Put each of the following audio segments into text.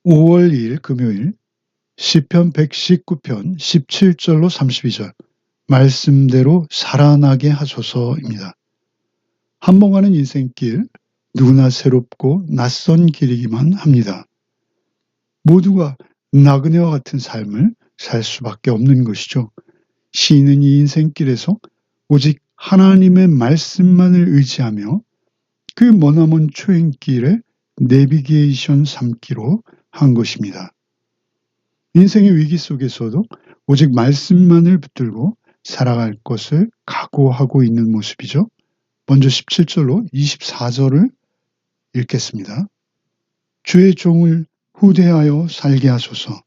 5월 2일 금요일 시편 119편 17절로 32절 말씀대로 살아나게 하소서입니다. 한 번 가는 인생길 누구나 새롭고 낯선 길이기만 합니다. 모두가 나그네와 같은 삶을 살 수밖에 없는 것이죠. 시인은 이 인생길에서 오직 하나님의 말씀만을 의지하며 그 머나먼 초행길에 내비게이션 삼기로 한 것입니다. 인생의 위기 속에서도 오직 말씀만을 붙들고 살아갈 것을 각오하고 있는 모습이죠. 먼저 17절로 24절을 읽겠습니다. 주의 종을 후대하여 살게 하소서.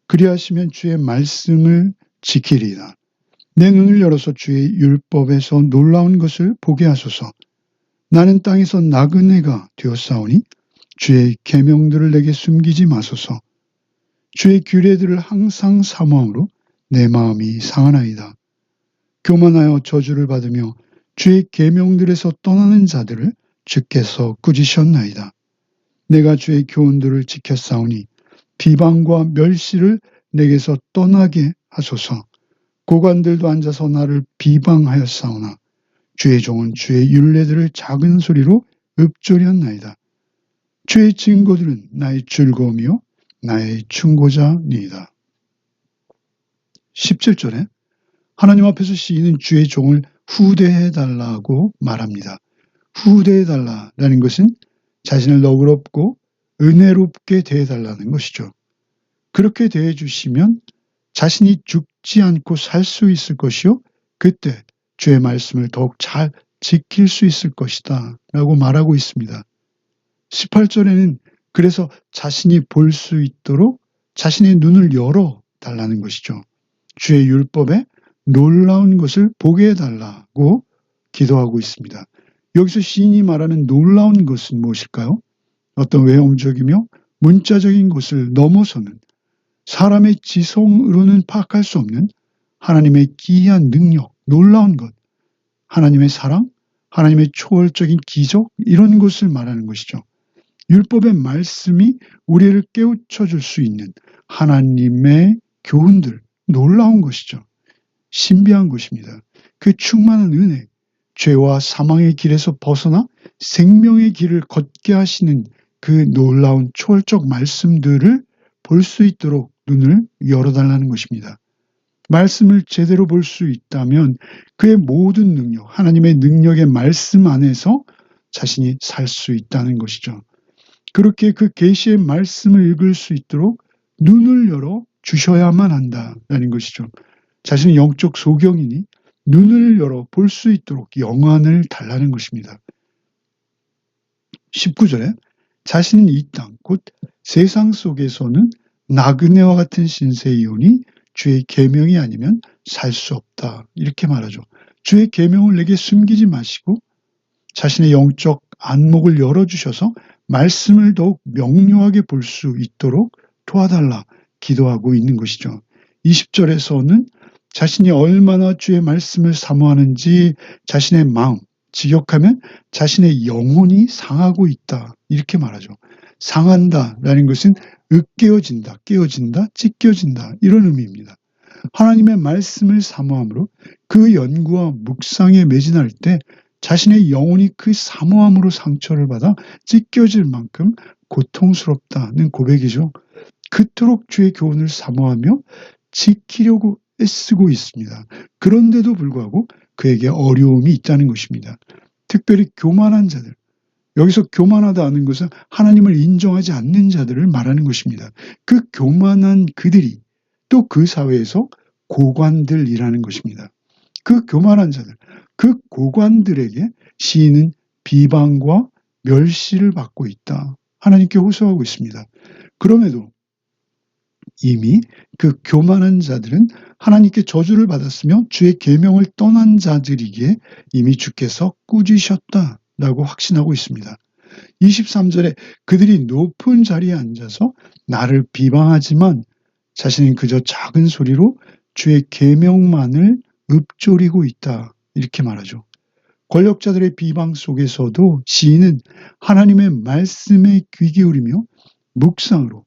그리하시면 주의 말씀을 지키리이다. 내 눈을 열어서 주의 율법에서 놀라운 것을 보게 하소서. 나는 땅에서 나그네가 되었사오니 주의 계명들을 내게 숨기지 마소서. 주의 규례들을 항상 사모함으로 내 마음이 상하나이다. 교만하여 저주를 받으며 주의 계명들에서 떠나는 자들을 주께서 꾸짖으셨나이다. 내가 주의 교훈들을 지켰사오니 비방과 멸시를 내게서 떠나게 하소서. 고관들도 앉아서 나를 비방하였사오나 주의 종은 주의 율례들을 작은 소리로 읊조리었나이다. 주의 증거들은 나의 즐거움이요 나의 충고자니이다. 17절에 하나님 앞에서 시인은 주의 종을 후대해달라고 말합니다. 후대해달라는 것은 자신을 너그럽고 은혜롭게 대해달라는 것이죠. 그렇게 대해주시면 자신이 죽지 않고 살 수 있을 것이요 그때 주의 말씀을 더욱 잘 지킬 수 있을 것이다 라고 말하고 있습니다. 18절에는 그래서 자신이 볼 수 있도록 자신의 눈을 열어달라는 것이죠. 주의 율법에 놀라운 것을 보게 해달라고 기도하고 있습니다. 여기서 시인이 말하는 놀라운 것은 무엇일까요? 어떤 외형적이며 문자적인 것을 넘어서는 사람의 지성으로는 파악할 수 없는 하나님의 기이한 능력, 놀라운 것, 하나님의 사랑, 하나님의 초월적인 기적 이런 것을 말하는 것이죠. 율법의 말씀이 우리를 깨우쳐 줄 수 있는 하나님의 교훈들, 놀라운 것이죠. 신비한 것입니다. 그 충만한 은혜, 죄와 사망의 길에서 벗어나 생명의 길을 걷게 하시는 그 놀라운 초월적 말씀들을 볼 수 있도록 눈을 열어달라는 것입니다. 말씀을 제대로 볼 수 있다면 그의 모든 능력, 하나님의 능력의 말씀 안에서 자신이 살 수 있다는 것이죠. 그렇게 그 계시의 말씀을 읽을 수 있도록 눈을 열어 주셔야만 한다는 것이죠. 자신은 영적 소경이니 눈을 열어 볼 수 있도록 영안을 달라는 것입니다. 19절에 자신은 이 땅, 곧 세상 속에서는 나그네와 같은 신세이오니 주의 계명이 아니면 살 수 없다. 이렇게 말하죠. 주의 계명을 내게 숨기지 마시고 자신의 영적 안목을 열어주셔서 말씀을 더욱 명료하게 볼 수 있도록 도와달라 기도하고 있는 것이죠. 20절에서는 자신이 얼마나 주의 말씀을 사모하는지 자신의 마음, 직역하면 자신의 영혼이 상하고 있다. 이렇게 말하죠. 상한다라는 것은 으깨어진다, 깨어진다, 찢겨진다 이런 의미입니다. 하나님의 말씀을 사모함으로 그 연구와 묵상에 매진할 때 자신의 영혼이 그 사모함으로 상처를 받아 찢겨질 만큼 고통스럽다는 고백이죠. 그토록 주의 교훈을 사모하며 지키려고 애쓰고 있습니다. 그런데도 불구하고 그에게 어려움이 있다는 것입니다. 특별히 교만한 자들, 여기서 교만하다는 것은 하나님을 인정하지 않는 자들을 말하는 것입니다. 그 교만한 그들이 또 그 사회에서 고관들이라는 것입니다. 그 교만한 자들, 그 고관들에게 시인은 비방과 멸시를 받고 있다. 하나님께 호소하고 있습니다. 그럼에도 이미 그 교만한 자들은 하나님께 저주를 받았으며 주의 계명을 떠난 자들이기에 이미 주께서 꾸짖으셨다라고 확신하고 있습니다. 23절에 그들이 높은 자리에 앉아서 나를 비방하지만 자신은 그저 작은 소리로 주의 계명만을 읊조리고 있다. 이렇게 말하죠. 권력자들의 비방 속에서도 시인은 하나님의 말씀에 귀 기울이며 묵상으로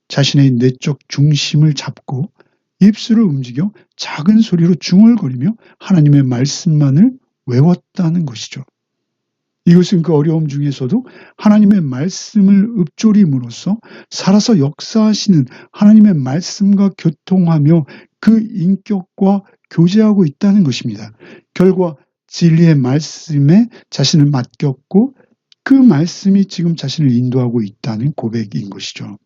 자신의 내적 중심을 잡고 입술을 움직여 작은 소리로 중얼거리며 하나님의 말씀만을 외웠다는 것이죠. 이것은 그 어려움 중에서도 하나님의 말씀을 읊조림으로써 살아서 역사하시는 하나님의 말씀과 교통하며 그 인격과 교제하고 있다는 것입니다. 결과 진리의 말씀에 자신을 맡겼고 그 말씀이 지금 자신을 인도하고 있다는 고백인 것이죠.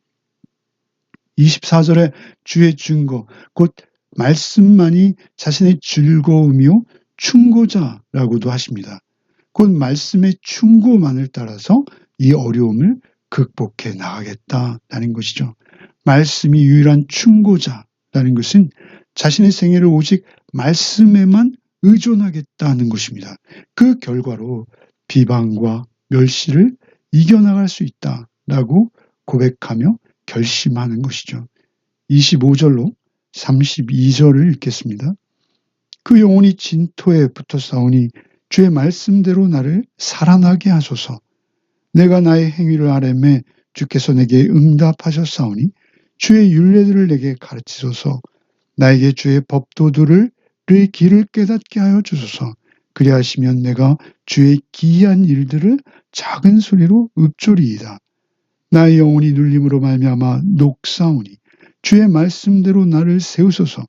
24절에 주의 증거, 곧 말씀만이 자신의 즐거움이요 충고자라고도 하십니다. 곧 말씀의 충고만을 따라서 이 어려움을 극복해 나가겠다라는 것이죠. 말씀이 유일한 충고자라는 것은 자신의 생애를 오직 말씀에만 의존하겠다는 것입니다. 그 결과로 비방과 멸시를 이겨나갈 수 있다라고 고백하며 결심하는 것이죠. 25절로 32절을 읽겠습니다. 그 영혼이 진토에 붙어 싸우니 주의 말씀대로 나를 살아나게 하소서. 내가 나의 행위를 아뢰매 주께서 내게 응답하셨사오니 주의 율례들을 내게 가르치소서. 나에게 주의 법도들을 길을 깨닫게 하여 주소서. 그리하시면 내가 주의 기이한 일들을 작은 소리로 읊조리이다. 나의 영혼이 눌림으로 말미암아 녹사오니 주의 말씀대로 나를 세우소서.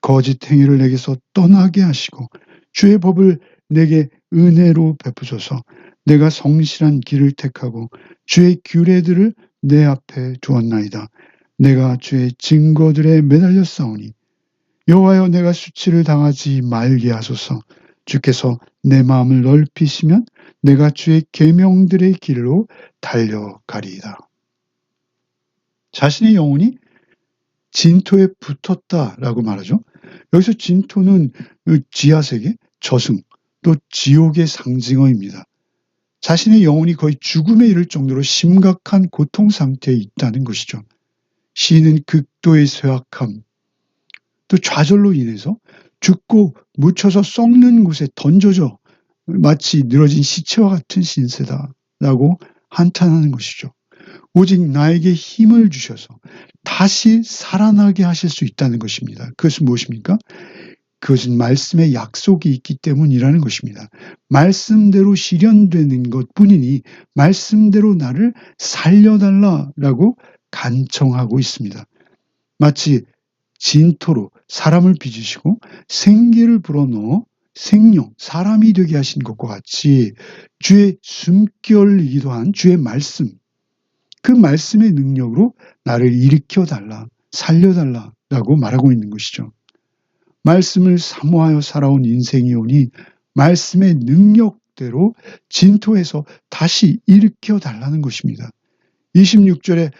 거짓 행위를 내게서 떠나게 하시고 주의 법을 내게 은혜로 베푸소서. 내가 성실한 길을 택하고 주의 규례들을 내 앞에 두었나이다. 내가 주의 증거들에 매달려 싸우니 여호와여, 내가 수치를 당하지 말게 하소서. 주께서 내 마음을 넓히시면 내가 주의 계명들의 길로 달려가리이다. 자신의 영혼이 진토에 붙었다라고 말하죠. 여기서 진토는 지하세계, 저승, 또 지옥의 상징어입니다. 자신의 영혼이 거의 죽음에 이를 정도로 심각한 고통 상태에 있다는 것이죠. 시인은 극도의 쇠약함, 또 좌절로 인해서 죽고 묻혀서 썩는 곳에 던져져 마치 늘어진 시체와 같은 신세다라고 한탄하는 것이죠. 오직 나에게 힘을 주셔서 다시 살아나게 하실 수 있다는 것입니다. 그것은 무엇입니까? 그것은 말씀의 약속이 있기 때문이라는 것입니다. 말씀대로 실현되는 것뿐이니 말씀대로 나를 살려달라라고 간청하고 있습니다. 마치 진토로 사람을 빚으시고 생기를 불어넣어 생명, 사람이 되게 하신 것과 같이 주의 숨결이기도 한 주의 말씀, 그 말씀의 능력으로 나를 일으켜달라, 살려달라라고 말하고 있는 것이죠. 말씀을 사모하여 살아온 인생이오니 말씀의 능력대로 진토에서 다시 일으켜달라는 것입니다. 26절에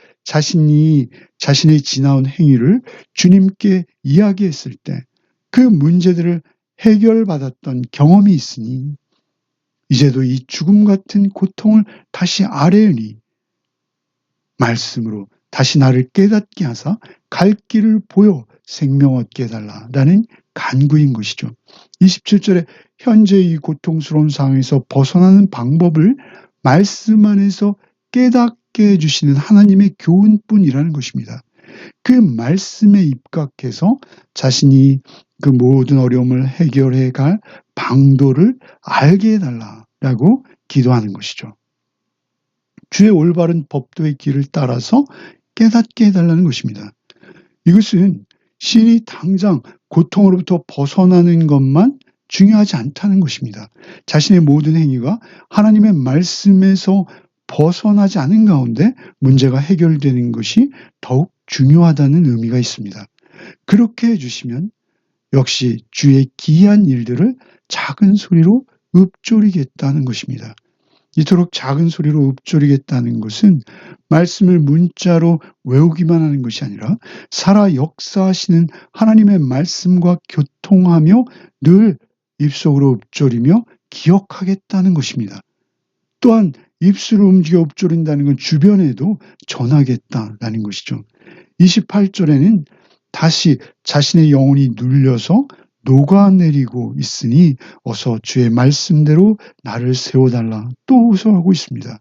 자신의 지나온 행위를 주님께 이야기했을 때 그 문제들을 해결받았던 경험이 있으니 이제도 이 죽음 같은 고통을 다시 아뢰으니 말씀으로 다시 나를 깨닫게 하사 갈 길을 보여 생명 얻게 해달라라는 간구인 것이죠. 27절에 현재 이 고통스러운 상황에서 벗어나는 방법을 말씀 안에서 깨닫게 해주시는 하나님의 교훈뿐이라는 것입니다. 그 말씀에 입각해서 자신이 그 모든 어려움을 해결해 갈 방도를 알게 해달라라고 기도하는 것이죠. 주의 올바른 법도의 길을 따라서 깨닫게 해달라는 것입니다. 이것은 시인이 당장 고통으로부터 벗어나는 것만 중요하지 않다는 것입니다. 자신의 모든 행위가 하나님의 말씀에서 벗어나지 않은 가운데 문제가 해결되는 것이 더욱 중요하다는 의미가 있습니다. 그렇게 해주시면 역시 주의 기이한 일들을 작은 소리로 읊조리겠다는 것입니다. 이토록 작은 소리로 읊조리겠다는 것은 말씀을 문자로 외우기만 하는 것이 아니라 살아 역사하시는 하나님의 말씀과 교통하며 늘 입속으로 읊조리며 기억하겠다는 것입니다. 또한 입술을 움직여 읊조린다는 건 주변에도 전하겠다라는 것이죠. 28절에는 다시 자신의 영혼이 눌려서 녹아내리고 있으니 어서 주의 말씀대로 나를 세워달라 또 호소하고 있습니다.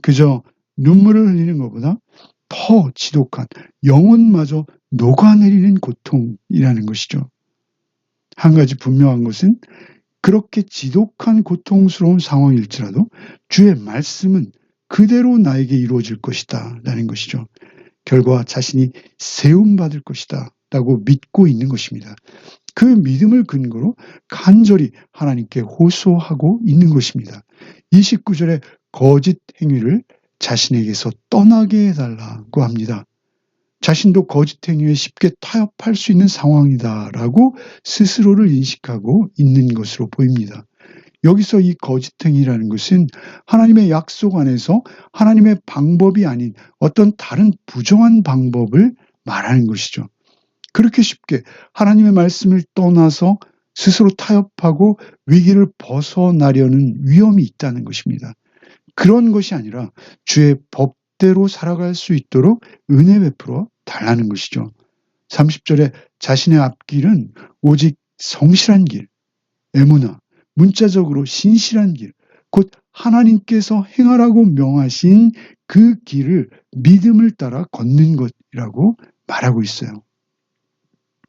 그저 눈물을 흘리는 것보다 더 지독한 영혼마저 녹아내리는 고통이라는 것이죠. 한 가지 분명한 것은 그렇게 지독한 고통스러운 상황일지라도 주의 말씀은 그대로 나에게 이루어질 것이다 라는 것이죠. 결과 자신이 세움받을 것이다 라고 믿고 있는 것입니다. 그 믿음을 근거로 간절히 하나님께 호소하고 있는 것입니다. 29절에 거짓 행위를 자신에게서 떠나게 해달라고 합니다. 자신도 거짓 행위에 쉽게 타협할 수 있는 상황이다라고 스스로를 인식하고 있는 것으로 보입니다. 여기서 이 거짓 행위라는 것은 하나님의 약속 안에서 하나님의 방법이 아닌 어떤 다른 부정한 방법을 말하는 것이죠. 그렇게 쉽게 하나님의 말씀을 떠나서 스스로 타협하고 위기를 벗어나려는 위험이 있다는 것입니다. 그런 것이 아니라 주의 법대로 살아갈 수 있도록 은혜 베풀어 달라는 것이죠. 30절에 자신의 앞길은 오직 성실한 길, 에무나, 문자적으로 신실한 길, 곧 하나님께서 행하라고 명하신 그 길을 믿음을 따라 걷는 것이라고 말하고 있어요.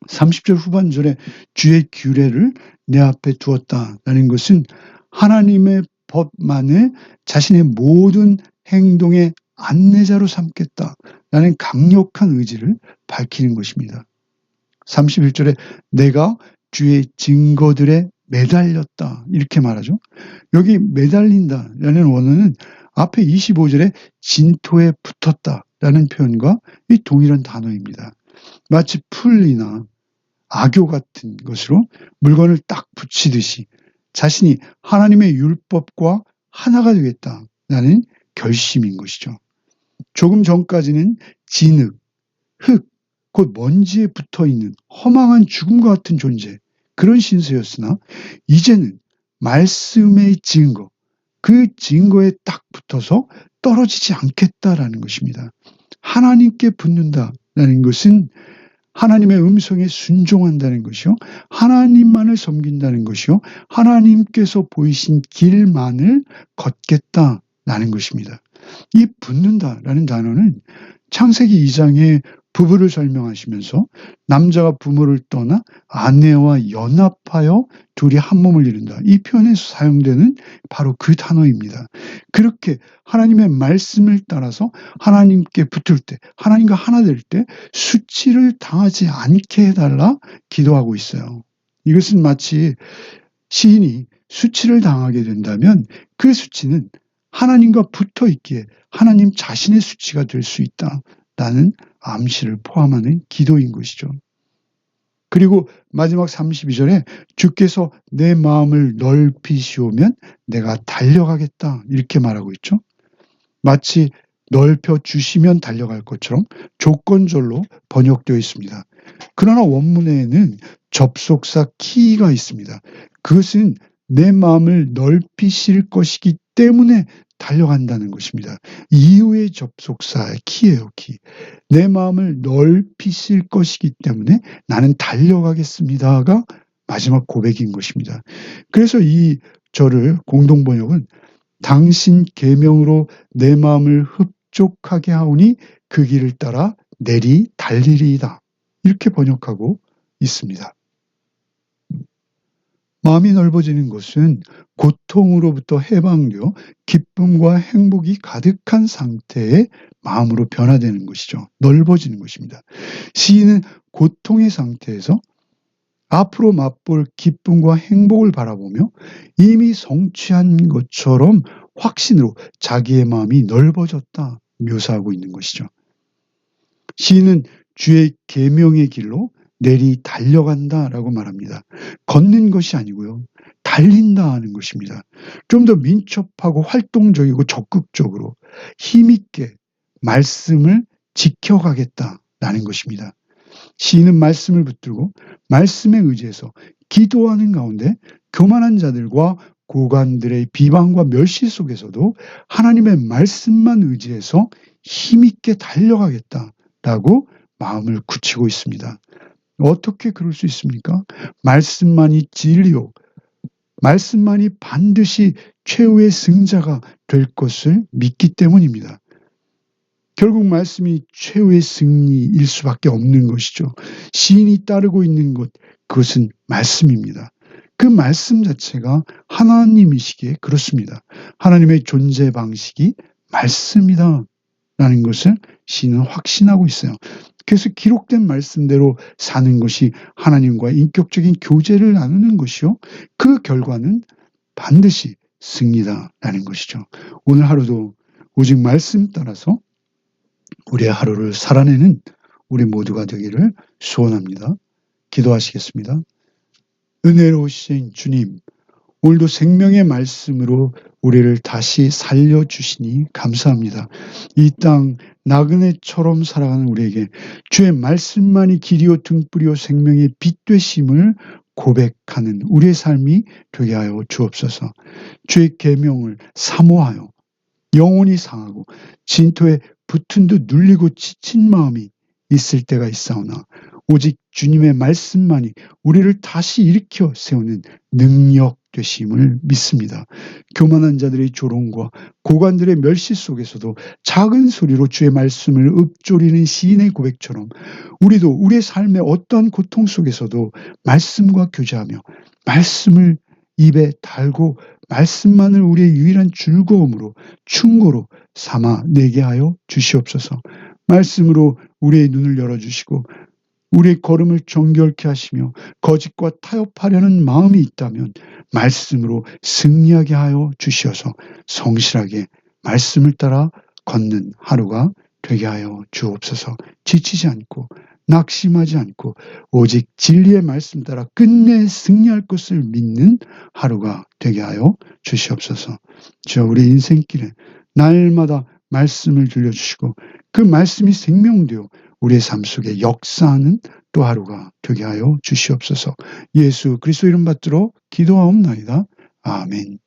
30절 후반절에 주의 규례를 내 앞에 두었다라는 것은 하나님의 법만을 자신의 모든 행동의 안내자로 삼겠다라는 강력한 의지를 밝히는 것입니다. 31절에 내가 주의 증거들에 매달렸다 이렇게 말하죠. 여기 매달린다라는 원어는 앞에 25절에 진토에 붙었다라는 표현과 이 동일한 단어입니다. 마치 풀이나 악교 같은 것으로 물건을 딱 붙이듯이 자신이 하나님의 율법과 하나가 되겠다라는 결심인 것이죠. 조금 전까지는 진흙, 흙, 곧 먼지에 붙어있는 허망한 죽음과 같은 존재, 그런 신세였으나 이제는 말씀의 증거, 그 증거에 딱 붙어서 떨어지지 않겠다라는 것입니다. 하나님께 붙는다라는 것은 하나님의 음성에 순종한다는 것이요. 하나님만을 섬긴다는 것이요. 하나님께서 보이신 길만을 걷겠다라는 것입니다. 이 붙는다라는 단어는 창세기 2장에 부부를 설명하시면서 남자가 부모를 떠나 아내와 연합하여 둘이 한 몸을 이룬다. 이 표현에서 사용되는 바로 그 단어입니다. 그렇게 하나님의 말씀을 따라서 하나님께 붙을 때, 하나님과 하나 될 때 수치를 당하지 않게 해달라 기도하고 있어요. 이것은 마치 시인이 수치를 당하게 된다면 그 수치는 하나님과 붙어 있기에 하나님 자신의 수치가 될 수 있다라는 암시를 포함하는 기도인 것이죠. 그리고 마지막 32절에 주께서 내 마음을 넓히시오면 내가 달려가겠다 이렇게 말하고 있죠. 마치 넓혀 주시면 달려갈 것처럼 조건절로 번역되어 있습니다. 그러나 원문에는 접속사 키가 있습니다. 그것은 내 마음을 넓히실 것이기 때문에 달려간다는 것입니다. 이후의 접속사의 키예요, 키. 내 마음을 넓히실 것이기 때문에 나는 달려가겠습니다가 마지막 고백인 것입니다. 그래서 이 절을 공동번역은 당신 계명으로 내 마음을 흡족하게 하오니 그 길을 따라 내리 달리리이다. 이렇게 번역하고 있습니다. 마음이 넓어지는 것은 고통으로부터 해방되어 기쁨과 행복이 가득한 상태의 마음으로 변화되는 것이죠. 넓어지는 것입니다. 시인은 고통의 상태에서 앞으로 맛볼 기쁨과 행복을 바라보며 이미 성취한 것처럼 확신으로 자기의 마음이 넓어졌다 묘사하고 있는 것이죠. 시인은 주의 계명의 길로 내리 달려간다라고 말합니다. 걷는 것이 아니고요. 달린다 하는 것입니다. 좀 더 민첩하고 활동적이고 적극적으로 힘있게 말씀을 지켜가겠다라는 것입니다. 시인은 말씀을 붙들고 말씀에 의지해서 기도하는 가운데 교만한 자들과 고관들의 비방과 멸시 속에서도 하나님의 말씀만 의지해서 힘있게 달려가겠다라고 마음을 굳히고 있습니다. 어떻게 그럴 수 있습니까? 말씀만이 진리요. 말씀만이 반드시 최후의 승자가 될 것을 믿기 때문입니다. 결국 말씀이 최후의 승리일 수밖에 없는 것이죠. 시인이 따르고 있는 것, 그것은 말씀입니다. 그 말씀 자체가 하나님이시기에 그렇습니다. 하나님의 존재 방식이 말씀이다 라는 것을 시인은 확신하고 있어요. 그래서 기록된 말씀대로 사는 것이 하나님과 인격적인 교제를 나누는 것이요. 그 결과는 반드시 승리다라는 것이죠. 오늘 하루도 오직 말씀 따라서 우리의 하루를 살아내는 우리 모두가 되기를 소원합니다. 기도하시겠습니다. 은혜로우신 주님, 오늘도 생명의 말씀으로 우리를 다시 살려주시니 감사합니다. 이 땅 나그네처럼 살아가는 우리에게 주의 말씀만이 길이요 등불이요 생명의 빛 되심을 고백하는 우리의 삶이 되게 하여 주옵소서. 주의 계명을 사모하여 영혼이 상하고 진토에 붙은 듯 눌리고 지친 마음이 있을 때가 있사오나 오직 주님의 말씀만이 우리를 다시 일으켜 세우는 능력 되심을 믿습니다. 교만한 자들의 조롱과 고관들의 멸시 속에서도 작은 소리로 주의 말씀을 읊조리는 시인의 고백처럼 우리도 우리의 삶의 어떠한 고통 속에서도 말씀과 교제하며 말씀을 입에 달고 말씀만을 우리의 유일한 즐거움으로 충고로 삼아 내게 하여 주시옵소서. 말씀으로 우리의 눈을 열어주시고 우리의 걸음을 정결케 하시며 거짓과 타협하려는 마음이 있다면 말씀으로 승리하게 하여 주시어서 성실하게 말씀을 따라 걷는 하루가 되게 하여 주옵소서. 지치지 않고 낙심하지 않고 오직 진리의 말씀 따라 끝내 승리할 것을 믿는 하루가 되게 하여 주시옵소서. 주여 우리 인생길에 날마다 말씀을 들려주시고 그 말씀이 생명되어 우리의 삶 속에 역사하는 또 하루가 되게 하여 주시옵소서. 예수 그리스도 이름 받들어 기도하옵나이다. 아멘.